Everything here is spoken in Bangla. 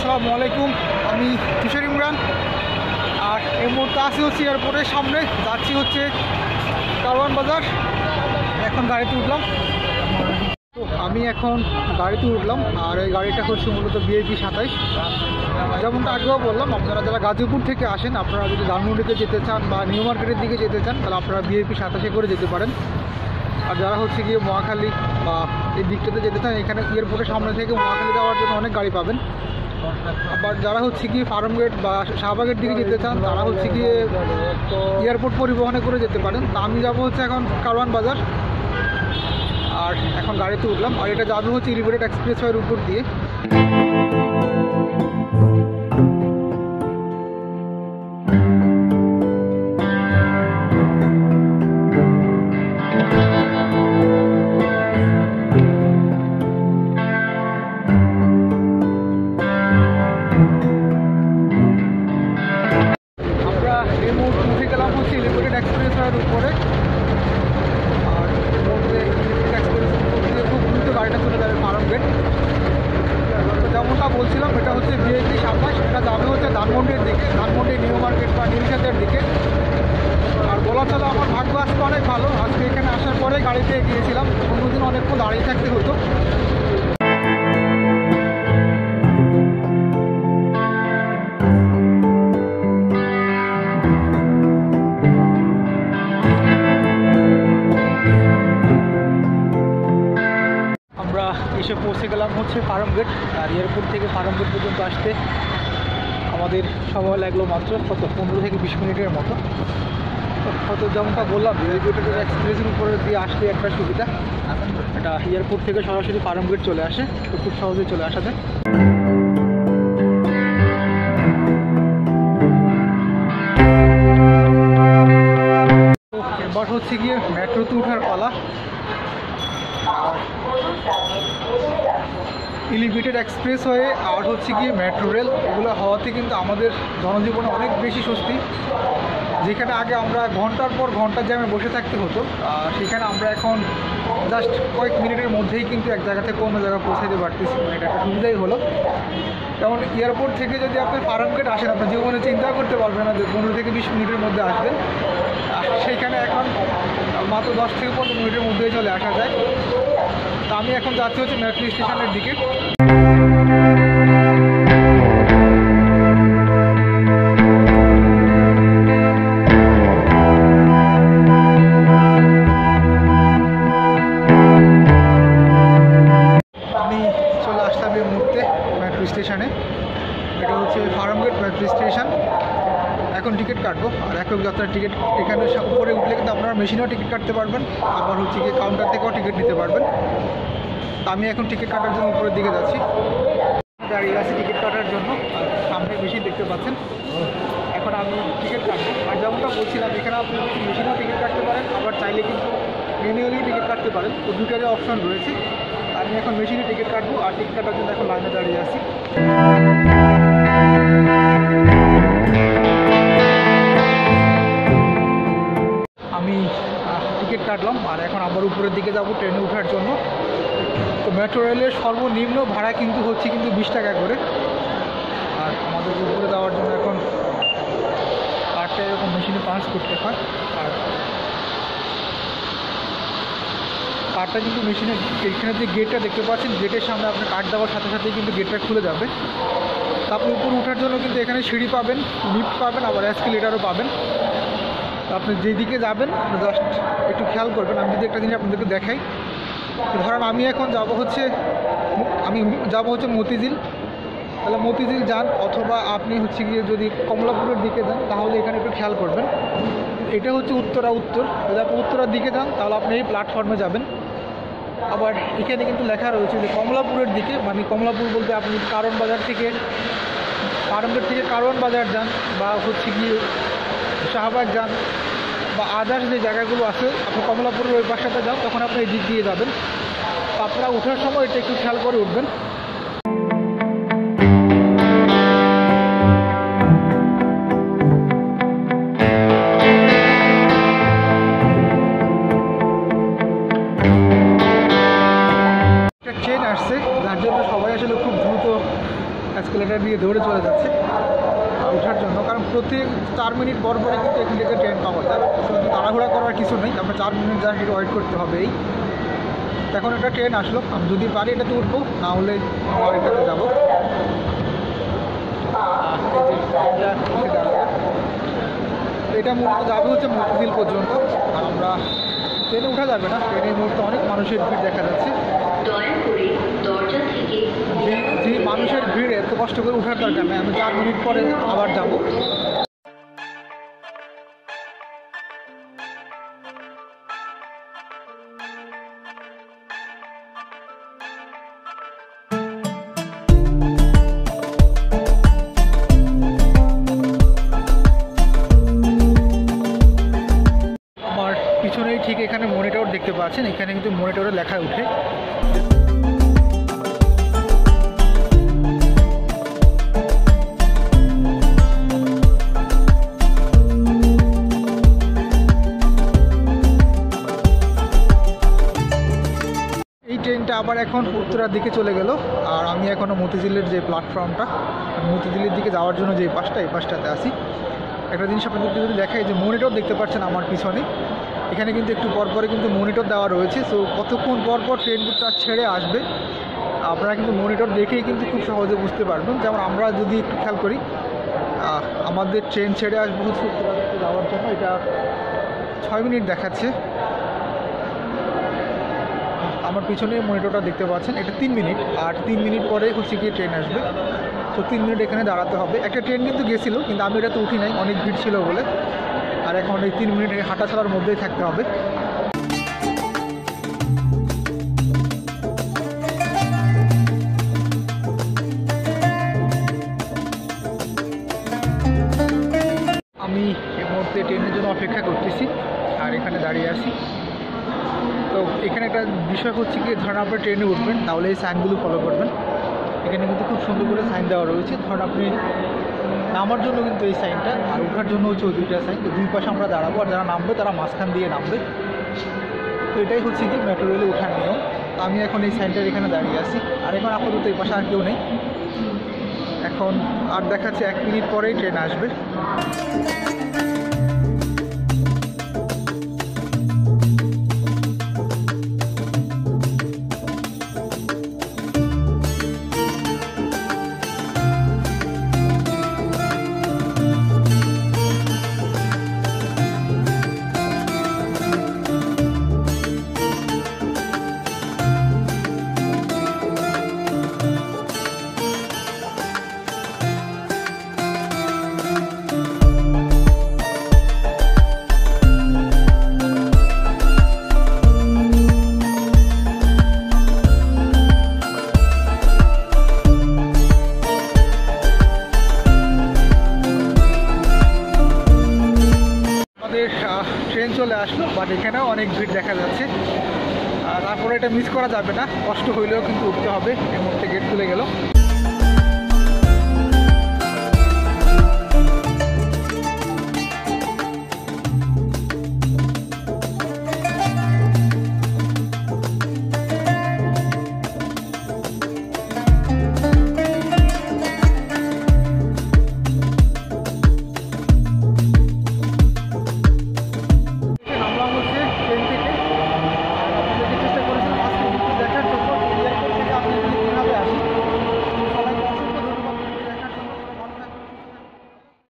আসসালামু আলাইকুম। আমি তুষার ইমরান। আর এই মুহূর্তে আসি হচ্ছে এয়ারপোর্টের সামনে, যাচ্ছি হচ্ছে কারওয়ান বাজার। এখন গাড়িতে উঠলাম। তো আমি এখন গাড়িতে উঠলাম, আর এই গাড়িটা হচ্ছে মূলত VIP 27। যেমনটা আগেও বললাম, আপনারা যারা গাজীপুর থেকে আসেন, আপনারা যদি ধানমন্ডিতে যেতে চান বা নিউ মার্কেটের দিকে যেতে চান, তাহলে আপনারা VIP 27 করে যেতে পারেন। আর যারা হচ্ছে গিয়ে মহাখালী বা এই দিকটাতে যেতে চান, এখানে এয়ারপোর্টের সামনে থেকে মহাখালী যাওয়ার জন্য অনেক গাড়ি পাবেন। আবার যারা হচ্ছে গিয়ে ফার্মগেট বা শাহবাগের দিকে যেতে চান, তারা হচ্ছে গিয়ে এয়ারপোর্ট পরিবহনে করে যেতে পারেন। তা আমি যাবো হচ্ছে এখন কারওয়ান বাজার। আর এখন গাড়িতে উঠলাম, আর এটা যাবে হচ্ছে এলিভেটেড এক্সপ্রেসওয়ের উপর দিয়ে। আমরা এই মুহূর্তে উঠে গেলাম হচ্ছে এলিভেটেড এক্সপ্রেসওয়ের উপরে। আর এর মধ্যে এলিভেটেড এক্সপ্রেস দিয়ে খুব দ্রুত গাড়িটা চলে যাবে ফার্মগেট। তো যেমনটা বলছিলাম, এটা হচ্ছে VIP 27। এটা যাবে হচ্ছে ধানমন্ডির দিকে, ধানমন্ডি নিউ মার্কেট বা নীলক্ষেতের দিকে। আর বলা চলে আমার ভাগ্য আজকে অনেক ভালো, আজকে এখানে আসার পরে গাড়ি পেয়ে গিয়েছিলাম। অন্যদিন অনেকক্ষণ দাঁড়িয়ে থাকতে হতো। আমরা এসে পৌঁছে গেলাম হচ্ছে ফার্মগেট। আর এয়ারপোর্ট থেকে ফার্মগেট পর্যন্ত আসতে আমাদের সময় লাগলো মাত্র 15 থেকে 20 মিনিটের মতো। হয়তো যেমনটা বললাম, এলিভেটেড এক্সপ্রেসের উপরে দিয়ে আসলে একটা সুবিধা, এটা এয়ারপোর্ট থেকে সরাসরি ফার্মগেট চলে আসে, তো খুব সহজেই চলে আসা যায়। তো এবার হচ্ছে গিয়ে মেট্রোতে ওঠার পালা। এলিভেটেড এক্সপ্রেসওয়ে আর হচ্ছে গিয়ে মেট্রো রেল, এগুলো হওয়াতে কিন্তু আমাদের জনজীবনে অনেক বেশি স্বস্তি। যেখানে আগে আমরা ঘন্টার পর ঘন্টা জ্যামে বসে থাকতে হতো, সেখানে আমরা এখন জাস্ট কয়েক মিনিটের মধ্যেই কিন্তু এক জায়গা থেকে অন্য জায়গায় পৌঁছাতে পারতেছি। মানে এটা একটা সুবিধাই হলো। যেমন এয়ারপোর্ট থেকে যদি আপনি ফার্মগেট আসেন, আপনার জীবনে চিন্তা করতে পারবেন না যে 15 থেকে 20 মিনিটের মধ্যে আসবেন। সেইখানে এখন মাত্র 10 থেকে 15 মিনিটের মধ্যেই চলে আসা যায়। তা আমি এখন যাচ্ছি হচ্ছে মেট্রো স্টেশনের দিকে। আমি চলে আসলাম এই মুহূর্তে মেট্রো স্টেশনে। এটা হচ্ছে ফার্মগেট মেট্রো স্টেশন। এখন টিকিট কাটবো। আর একক যাত্রার টিকিট এখানে উপরে উঠলে কিন্তু আপনারা মেশিনেও টিকিট কাটতে পারবেন, আবার হচ্ছে গিয়ে কাউন্টার থেকেও টিকিট নিতে পারবেন। আমি এখন টিকিট কাটার জন্য উপরের দিকে যাচ্ছি, দাঁড়িয়ে আছি টিকিট কাটার জন্য। আর সামনে মেশিন দেখতে পাচ্ছেন। এখন আমি টিকিট কাটবো। আর যেমনটা বলছিলাম, এখানে আপনি মেশিনেও টিকিট কাটতে পারেন, আবার চাইলে কিন্তু ম্যানুয়ালি টিকিট কাটতে পারেন। তো দুটারই অপশন রয়েছে। আমি এখন মেশিনে টিকিট কাটবো, আর টিকিট কাটার জন্য এখন লাইনে দাঁড়িয়ে আছি। আমি টিকিট কাটলাম, আর এখন আবার উপরের দিকে যাব ট্রেনে ওঠার জন্য। তো মেট্রো রেলের সর্বনিম্ন ভাড়া কিন্তু হচ্ছে 20 টাকা করে। আর আমাদের উপরে যাওয়ার জন্য এখন কার্ডটা এরকম মেশিনে পাঞ্চ করতে হয়। আর কার্ডটা কিন্তু মেশিনে, এখানে যে গেটটা দেখতে পাচ্ছেন, গেটের সামনে আপনি কার্ড দেওয়ার সাথে সাথেই কিন্তু গেটটা খুলে যাবে। আপনি উপরে ওঠার জন্য কিন্তু এখানে সিঁড়ি পাবেন, লিফট পাবেন, আবার এসকেলেটারও পাবেন। আপনি যেদিকে যাবেন জাস্ট একটু খেয়াল করবেন। আমি যদি একটা জিনিস আপনাদেরকে দেখাই, ধরেন আমি এখন যাব হচ্ছে মতিঝিল। তাহলে মতিঝিল যান, অথবা আপনি হচ্ছে গিয়ে যদি কমলাপুরের দিকে যান, তাহলে এখানে একটু খেয়াল করবেন। এটা হচ্ছে উত্তর। যদি আপনি উত্তরার দিকে যান, তাহলে আপনি এই প্ল্যাটফর্মে যাবেন। আবার এখানে কিন্তু লেখা রয়েছে যে কমলাপুরের দিকে, মানে কমলাপুর বলতে আপনি কারওয়ান বাজার থেকে, ফার্মগেট থেকে কারওয়ান বাজার যান, বা হচ্ছে গিয়ে শাহবাগ যান, বা আদার্স যে জায়গাগুলো আছে, আপনি কমলাপুরের ওই পাশটাতে যান, তখন আপনি এই দিক দিয়ে যাবেন। তো আপনারা ওঠার সময় এটা একটু খেয়াল করে উঠবেন। এসকেলেটার দিয়ে দৌড়ে চলে যাচ্ছে ওঠার জন্য, কারণ প্রতি 4 মিনিট পর পরে কিন্তু এখান থেকে ট্রেন পাওয়া যায়। কিন্তু তাড়াহুড়া করার কিছু নেই, আমরা 4 মিনিট জাস্ট একটু ওয়েট করতে হবে। এই এখন একটা ট্রেন আসলো, আমি যদি পারি এটাতে উঠবো, না হলে আমার এটাতে যাবো। এটা মূলত যাবে হচ্ছে মতিঝিল পর্যন্ত, আর আমরা ট্রেনে উঠা যাবে না, ট্রেনের মুহূর্তে অনেক মানুষের ভিড় দেখা যাচ্ছে। যে মানুষের ভিড় এত কষ্ট করে উঠার দরকার নেই, আমি 4 মিনিট পরে আবার যাবো। পিছনেই ঠিক এখানে মনিটর দেখতে পাচ্ছেন, এখানে কিন্তু মনিটরে লেখা উঠে। এই ট্রেনটা আবার এখন উত্তরার দিকে চলে গেল, আর আমি এখনও মতিঝিলের যে প্ল্যাটফর্মটা, মতিঝিলের দিকে যাওয়ার জন্য যে পাশটা, এই পাশটাতে আসি। একটা জিনিস আপনাদেরকে যদি দেখাই, যে মনিটর দেখতে পাচ্ছেন আমার পিছনে, এখানে কিন্তু একটু পরপরে কিন্তু মনিটর দেওয়া রয়েছে। সো কতক্ষণ পরপর ট্রেনটা ছেড়ে আসবে আপনারা কিন্তু মনিটর দেখেই কিন্তু খুব সহজে বুঝতে পারবেন। যেমন আমরা যদি একটু খেয়াল করি, আমাদের ট্রেন ছেড়ে আসবে হচ্ছে উত্তরাতে যাওয়ার জন্য, এটা 6 মিনিট দেখাচ্ছে। আমার পিছনে মনিটরটা দেখতে পাচ্ছেন, এটা 3 মিনিট, আর 3 মিনিট পরে হচ্ছে গিয়ে ট্রেন আসবে। তো 3 মিনিট এখানে দাঁড়াতে হবে। একটা ট্রেন কিন্তু গেছিলো, কিন্তু আমি এটাতে উঠি নাই, অনেক ভিড় ছিল বলে। আর এখন এই 3 মিনিট হাঁটা চলার মধ্যেই থাকতে হবে। আমি এই মুহূর্তে ট্রেনের জন্য অপেক্ষা করতেছি, আর এখানে দাঁড়িয়ে আছি। তো এখানে একটা বিষয় হচ্ছে কি, ধরেন আপনি ট্রেনে উঠবেন, তাহলে এই সাইনগুলো ফলো করবেন। এখানে কিন্তু খুব সুন্দর করে সাইন দেওয়া রয়েছে। ধরেন আপনি নামার জন্য কিন্তু এই সাইনটা, আর ওঠার জন্য হচ্ছে ওই 2টা সাইন। দুই পাশে আমরা দাঁড়াবো, আর যারা নামবে তারা মাঝখান দিয়ে নামবে। তো এটাই হচ্ছে কি মেট্রো রেলে ওঠার নিয়ম। আমি এখন এই সাইনটার এখানে দাঁড়িয়ে আছি, আর এখন আপাতত এই পাশে আর কেউ নেই। এখন আর দেখাচ্ছে 1 মিনিট পরেই ট্রেন আসবে। ট্রেন চলে আসলো, বাট এখানেও অনেক ভিড় দেখা যাচ্ছে। তারপরে এটা মিস করা যাবে না, কষ্ট হইলেও কিন্তু উঠতে হবে। এই মুহূর্তে গেট খুলে গেল।